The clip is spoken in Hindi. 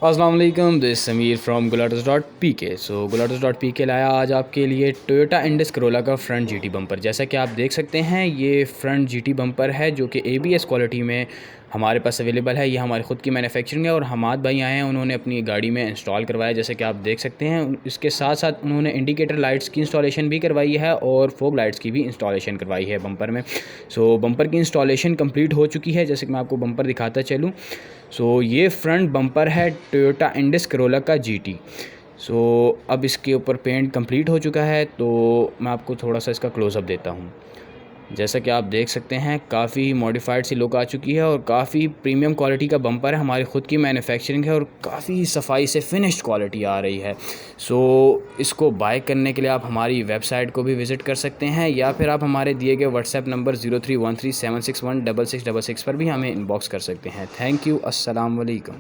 अस्सलाम वालेकुम, this Sameer from GulAutos.PK। So GulAutos.PK लाया आज आपके लिए टोयोटा इंडस करोला का फ्रंट जीटी बम्पर। जैसा कि आप देख सकते हैं ये फ्रंट जीटी बम्पर है जो कि ABS क्वालिटी में हमारे पास अवेलेबल है। ये हमारी ख़ुद की मैन्युफैक्चरिंग है और हमाद भाई आए हैं, उन्होंने अपनी गाड़ी में इंस्टॉल करवाया। जैसे कि आप देख सकते हैं इसके साथ साथ उन्होंने इंडिकेटर लाइट्स की इंस्टॉलेशन भी करवाई है और फोग लाइट्स की भी इंस्टॉलेशन करवाई है बम्पर में। सो बम्पर की इंस्टॉलेशन कंप्लीट हो चुकी है। जैसे कि मैं आपको बम्पर दिखाता चलूँ, सो ये फ्रंट बम्पर है टोयोटा इंडस करोला का जीटी। सो अब इसके ऊपर पेंट कंप्लीट हो चुका है, तो मैं आपको थोड़ा सा इसका क्लोज़अप देता हूँ। जैसा कि आप देख सकते हैं काफ़ी मॉडिफाइड सी लुक आ चुकी है और काफ़ी प्रीमियम क्वालिटी का बम्पर है। हमारी ख़ुद की मैन्युफैक्चरिंग है और काफ़ी सफाई से फिनिश्ड क्वालिटी आ रही है। सो इसको बाय करने के लिए आप हमारी वेबसाइट को भी विज़िट कर सकते हैं या फिर आप हमारे दिए गए व्हाट्सएप नंबर 0313761666 पर भी हमें इनबॉक्स कर सकते हैं। Thank you. अस्सलाम वालेकुम।